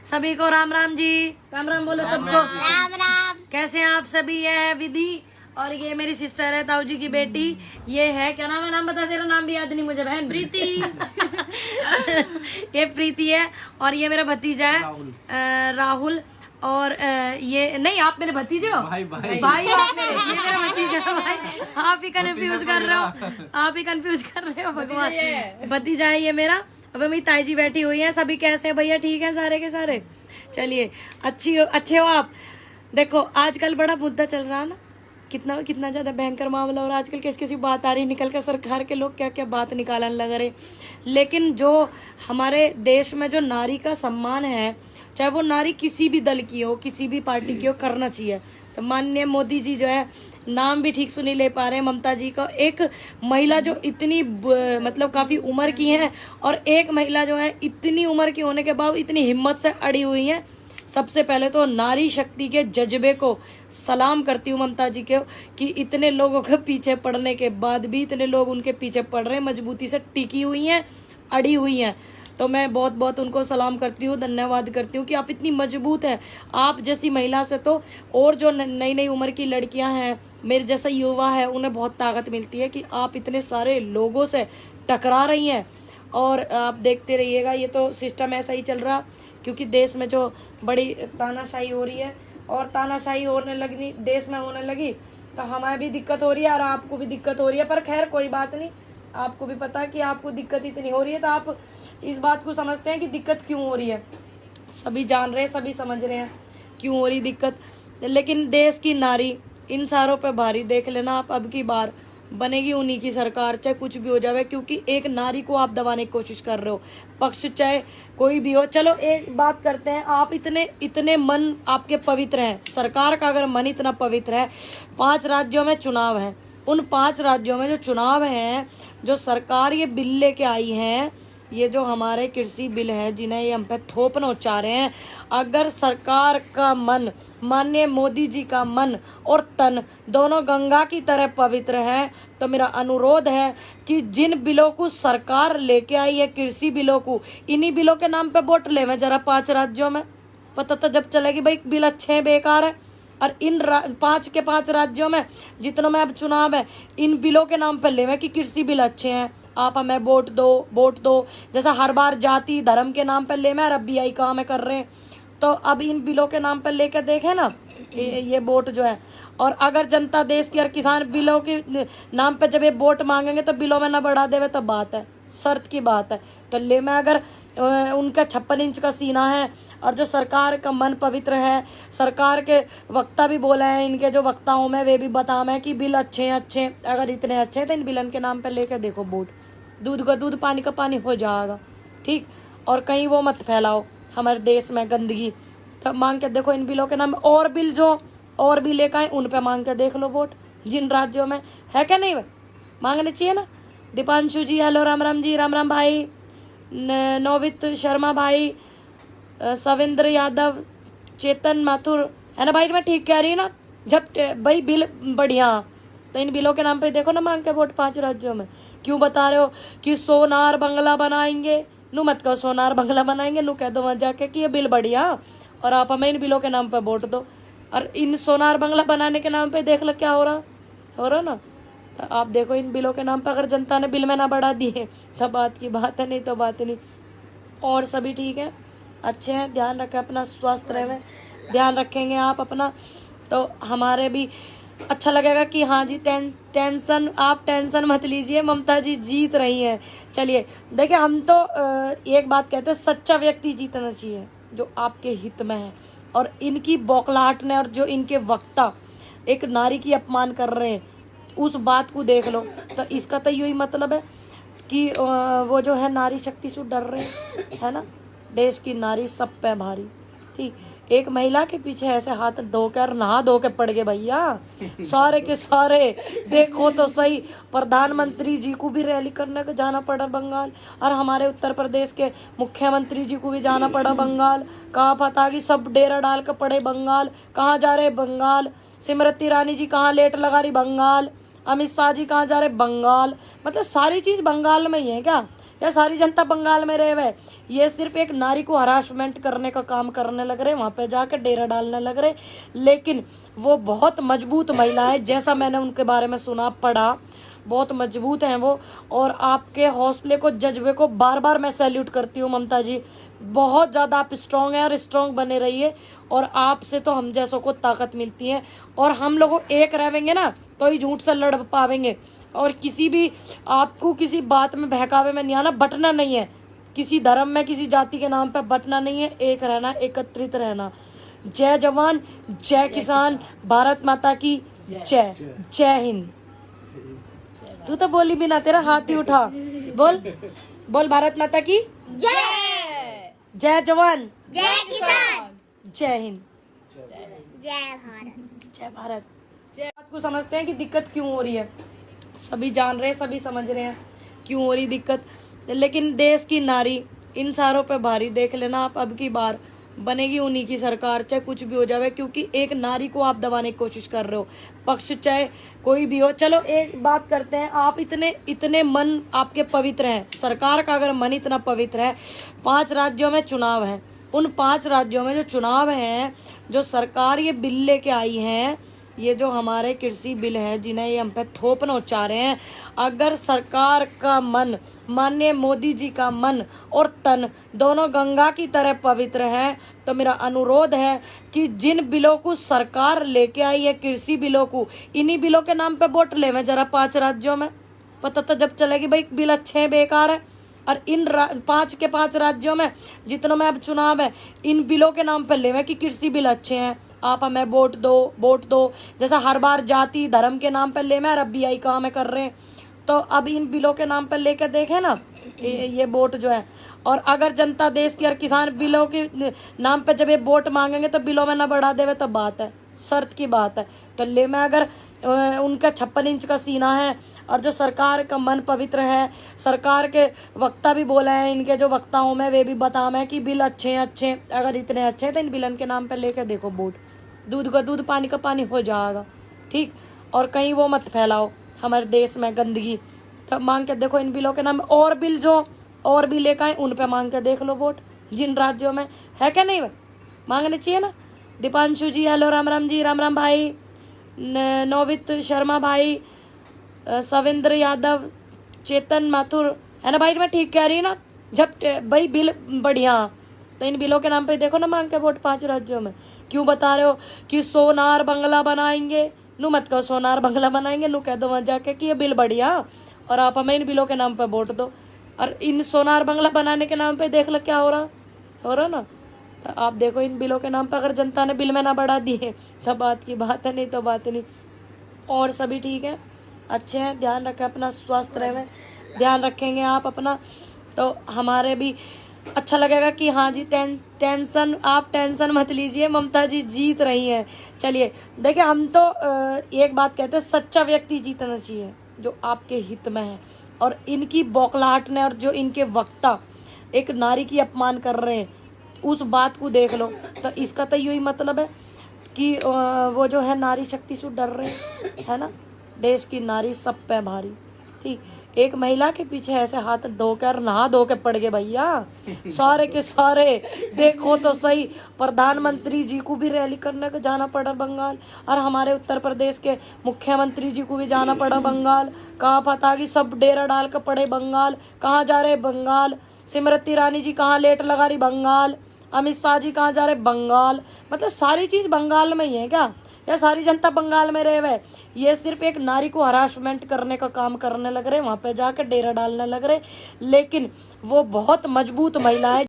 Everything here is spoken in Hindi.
सभी को राम राम जी, राम राम बोलो सबको। राम राम। कैसे हैं आप सभी? ये है विधि और ये मेरी सिस्टर है, ताऊ जी की बेटी। ये है, क्या नाम है? नाम बता, तेरा नाम भी याद नहीं मुझे बहन। प्रीति। ये प्रीति है और ये मेरा भतीजा है राहुल। और ये नहीं, आप मेरे भतीजे हो? भाई आप मेरे, ये मेरा भतीजा है भाई। आप ही कंफ्यूज कर रहे हो, आप ही कंफ्यूज कर रहे हो भगवान। भतीजा है ये मेरा। अब मेरी ताई जी बैठी हुई है। सभी कैसे हैं भैया? ठीक है सारे के सारे? चलिए, अच्छे हो आप? देखो आजकल बड़ा मुद्दा चल रहा है ना, कितना ज्यादा भयंकर मामला। और आजकल किसी बात आ रही निकल कर, सरकार के लोग क्या क्या बात निकालने लग रहे। लेकिन जो हमारे देश में जो नारी का सम्मान है, चाहे वो नारी किसी भी दल की हो, किसी भी पार्टी की हो, करना चाहिए। तो माननीय मोदी जी जो है, नाम भी ठीक से नहीं ले पा रहे हैं, ममता जी को। एक महिला जो इतनी मतलब काफी उम्र की है, और एक महिला जो है इतनी उम्र की होने के बाद इतनी हिम्मत से अड़ी हुई है। सबसे पहले तो नारी शक्ति के जज्बे को सलाम करती हूँ ममता जी के, कि इतने लोगों के पीछे पड़ने के बाद भी इतने लोग उनके पीछे पड़ रहे हैं, मजबूती से टिकी हुई हैं, अड़ी हुई हैं। तो मैं बहुत बहुत उनको सलाम करती हूँ, धन्यवाद करती हूँ कि आप इतनी मजबूत हैं। आप जैसी महिला से तो और जो नई नई उम्र की लड़कियां हैं, मेरे जैसा युवा है, उन्हें बहुत ताकत मिलती है कि आप इतने सारे लोगों से टकरा रही हैं। और आप देखते रहिएगा, ये तो सिस्टम ऐसा ही चल रहा, क्योंकि देश में जो बड़ी तानाशाही हो रही है, और तानाशाही होने लगी देश में होने लगी तो हमें भी दिक्कत हो रही है और आपको भी दिक्कत हो रही है। पर खैर कोई बात नहीं, आपको भी पता है कि आपको दिक्कत इतनी हो रही है, तो आप इस बात को समझते हैं कि दिक्कत क्यों हो रही है। सभी जान रहे हैं, सभी समझ रहे हैं क्यों हो रही दिक्कत। लेकिन देश की नारी इन सारों पे भारी। देख लेना आप, अब की बार बनेगी उन्हीं की सरकार, चाहे कुछ भी हो जाए, क्योंकि एक नारी को आप दबाने की कोशिश कर रहे हो, पक्ष चाहे कोई भी हो। चलो एक बात करते हैं, आप इतने मन आपके पवित्र हैं, सरकार का अगर मन इतना पवित्र है, 5 राज्यों में चुनाव है, उन 5 राज्यों में जो चुनाव हैं, जो सरकार ये बिल लेके आई है, ये जो हमारे कृषि बिल है, जिन्हें ये हम पे थोपना चाह रहे हैं, अगर सरकार का मन, माननीय मोदी जी का मन और तन दोनों गंगा की तरह पवित्र है, तो मेरा अनुरोध है कि जिन बिलों को सरकार लेके आई है, कृषि बिलों को, इन्हीं बिलों के नाम पे वोट लेवे जरा 5 राज्यों में। पता तो जब चलेगी भाई बिल अच्छे हैं, बेकार है। और इन 5 के 5 राज्यों में जितनों में अब चुनाव है, इन बिलों के नाम पे लेवे कि कृषि बिल अच्छे हैं, आप हमें वोट दो। जैसा हर बार जाति धर्म के नाम पर ले, मैं अब भी यही काम है कर रहे हैं। तो अब इन बिलों के नाम पर लेकर देखें ना, ये वोट जो है। और अगर जनता देश की और किसान बिलों के नाम पे जब ये वोट मांगेंगे तो बिलों में ना बढ़ा देवे, तो बात है, शर्त की बात है। तो ले में अगर उनका 56 इंच का सीना है, और जो सरकार का मन पवित्र है, सरकार के वक्ता भी बोले हैं, इनके जो वक्ताओं में वे भी बताम है कि बिल अच्छे हैं। अगर इतने अच्छे हैं तो इन बिलन के नाम पे लेकर देखो वोट, दूध का दूध पानी का पानी हो जाएगा, ठीक। और कहीं वो मत फैलाओ हमारे देश में गंदगी। तो मांग के देखो इन बिलों के नाम, और बिल जो और भी लेकर आए उन पे मांग के देख लो वोट, जिन राज्यों में है क्या नहीं, मांगने चाहिए ना। दीपांशु जी हेलो, राम राम जी, राम राम भाई। नोवित शर्मा भाई, सविंद्र यादव, चेतन माथुर, है ना भाई? मैं ठीक कह रही हूँ ना? जब भाई बिल बढ़िया, तो इन बिलों के नाम पे देखो ना मांग के वोट 5 राज्यों में। क्यों बता रहे हो कि सोनार बंगला बनाएंगे? नू मत कहो सोनार बंगला बनाएंगे, नू कह दो वहां जाके कि ये बिल बढ़िया, और आप हमें इन बिलों के नाम पे वोट दो। और इन सोनार बंगला बनाने के नाम पे देख लो क्या हो रहा ना। तो आप देखो इन बिलों के नाम पे अगर जनता ने बिल में ना बढ़ा दिए तो बात की बात है, नहीं तो बात नहीं। और सभी ठीक है, अच्छे हैं, ध्यान रखें अपना, स्वस्थ रहे, ध्यान रखेंगे आप अपना, तो हमारे भी अच्छा लगेगा कि हाँ जी आप टेंशन मत लीजिए, ममता जी जीत रही हैं। चलिए देखिए, हम तो एक बात कहते हैं, सच्चा व्यक्ति जीतना चाहिए जो आपके हित में है। और इनकी बौखलाहट ने, और जो इनके वक्ता एक नारी की अपमान कर रहे हैं, उस बात को देख लो। तो इसका तो यही मतलब है कि वो जो है नारी शक्ति से डर रहे हैं, है ना। देश की नारी सब पे भारी, ठीक। एक महिला के पीछे ऐसे हाथ धोकर नहा धो के पड़ गए भैया, सारे के सारे। देखो तो सही, प्रधानमंत्री जी को भी रैली करने को जाना पड़ा बंगाल, और हमारे उत्तर प्रदेश के मुख्यमंत्री जी को भी जाना पड़ा बंगाल। कहाँ पता कि सब डेरा डाल कर पड़े बंगाल। कहाँ जा रहे बंगाल? स्मृति ईरानी जी कहाँ लेट लगा रही बंगाल। अमित शाह जी कहाँ जा रहे बंगाल। मतलब सारी चीज बंगाल में ही है क्या? या सारी जनता बंगाल में रहे हुए, ये सिर्फ एक नारी को हरासमेंट करने का काम करने लग रहे, वहां पे जाकर डेरा डालने लग रहे। लेकिन वो बहुत मजबूत महिला है, जैसा मैंने उनके बारे में सुना पढ़ा, बहुत मजबूत हैं वो। और आपके हौसले को, जज्बे को बार बार मैं सैल्यूट करती हूँ ममता जी। बहुत ज़्यादा आप स्ट्रांग हैं और स्ट्रांग बने रहिए। और आपसे तो हम जैसों को ताकत मिलती है। और हम लोगों एक रहेंगे ना तो ही झूठ से लड़ पावेंगे। और किसी भी आपको किसी बात में बहकावे में नहीं आना, बटना नहीं है किसी धर्म में, किसी जाति के नाम पे बटना नहीं है। एक रहना, एकत्रित रहना। जय जवान, जय किसान, भारत माता की जय। जय हिंद। तू तो बोली बिना, तेरा हाथ ही उठा। बोल बोल, भारत माता की जय। जय जवान, जय किसान, जय हिंद, जय भारत। जय भारत। बात को समझते हैं कि दिक्कत क्यों हो रही है, सभी जान रहे हैं, सभी समझ रहे हैं क्यों हो रही दिक्कत। लेकिन देश की नारी इन सारों पे भारी। देख लेना आप, अब की बार बनेगी उन्हीं की सरकार, चाहे कुछ भी हो जावे, क्योंकि एक नारी को आप दबाने की कोशिश कर रहे हो, पक्ष चाहे कोई भी हो। चलो एक बात करते हैं, आप इतने मन आपके पवित्र हैं, सरकार का अगर मन इतना पवित्र है, 5 राज्यों में चुनाव है, उन 5 राज्यों में जो चुनाव हैं, जो सरकार ये बिल लेके आई है, ये जो हमारे कृषि बिल हैं जिन्हें ये हम पे थोप नोचा रहे हैं, अगर सरकार का मन, माननीय मोदी जी का मन और तन दोनों गंगा की तरह पवित्र है, तो मेरा अनुरोध है कि जिन बिलों को सरकार लेके आई है, कृषि बिलों को, इन्हीं बिलों के नाम पे वोट ले में जरा 5 राज्यों में। पता तो जब चलेगी भाई बिल अच्छे हैं बेकार है। और इन 5 के 5 राज्यों में जितनों में अब चुनाव है, इन बिलों के नाम पे ले में कि कृषि बिल अच्छे हैं, आप हमें वोट दो। जैसा हर बार जाति धर्म के नाम पे ले में, अब BI काम कर रहे हैं, तो अब इन बिलों के नाम पे लेकर देखें ना ये वोट जो है। और अगर जनता देश की और किसान बिलों के नाम पे जब ये वोट मांगेंगे तो बिलों में ना बढ़ा देवे तो बात है, शर्त की बात है। तो ले में अगर उनका 56 इंच का सीना है और जो सरकार का मन पवित्र है, सरकार के वक्ता भी बोले हैं, इनके जो वक्ता हूँ मैं वे भी बताऊँ मैं कि बिल अच्छे अगर इतने अच्छे हैं तो इन बिलन के नाम पे लेकर देखो वोट, दूध का दूध पानी का पानी हो जाएगा, ठीक। और कहीं वो मत फैलाओ हमारे देश में गंदगी, तो मांग के देखो इन बिलों के नाम। और बिल जो और भी लेकर आए उन पे मांग के देख लो वोट, जिन राज्यों में है क्या नहीं मांगने चाहिए ना। दीपांशु जी हेलो, राम राम जी, राम राम भाई, नोवित शर्मा भाई, सविंद्र यादव, चेतन माथुर, है ना भाई, मैं ठीक कह रही ना। जब भाई बिल बढ़िया तो इन बिलों के नाम पे देखो ना मांग के वोट 5 राज्यों में। क्यों बता रहे हो कि सोनार बंगला बनाएंगे, नू मत कहो सोनार बंगला बनाएंगे, नू कह दो वहां जाके कि ये बिल बढ़िया और आप हमें इन बिलों के नाम पे वोट दो। और इन सोनार बंगला बनाने के नाम पे देख लो क्या हो रहा ना। तो आप देखो इन बिलों के नाम पे अगर जनता ने बिल में ना बढ़ा दिए तब बात की बात है, नहीं तो बात नहीं। और सभी ठीक है, अच्छे हैं, ध्यान रखें अपना, स्वस्थ रहें, ध्यान रखेंगे आप अपना तो हमारे भी अच्छा लगेगा कि हाँ जी आप टेंशन मत लीजिए, ममता जी जीत रही हैं। चलिए देखिए, हम तो एक बात कहते हैं, सच्चा व्यक्ति जीतना चाहिए जो आपके हित में है। और इनकी बौखलाहट ने और जो इनके वक्ता एक नारी की अपमान कर रहे हैं, उस बात को देख लो। तो इसका तो यही मतलब है कि वो जो है नारी शक्ति से डर रहे है ना। देश की नारी सब पे भारी, ठीक। एक महिला के पीछे ऐसे हाथ धोकर नहा धो के पड़ गए भैया सारे के सारे। देखो तो सही, प्रधानमंत्री जी को भी रैली करने को जाना पड़ा बंगाल, और हमारे उत्तर प्रदेश के मुख्यमंत्री जी को भी जाना पड़ा बंगाल। कहाँ पता कि सब डेरा डाल के पड़े बंगाल। कहाँ जा रहे बंगाल, स्मृति ईरानी जी कहाँ लेट लगा रही बंगाल, अमित शाह जी कहाँ जा रहे बंगाल। मतलब सारी चीज बंगाल में ही है क्या, या सारी जनता बंगाल में रहे हुए। ये सिर्फ एक नारी को हरासमेंट करने का काम करने लग रहे, वहां पे जाकर डेरा डालने लग रहे। लेकिन वो बहुत मजबूत महिला है।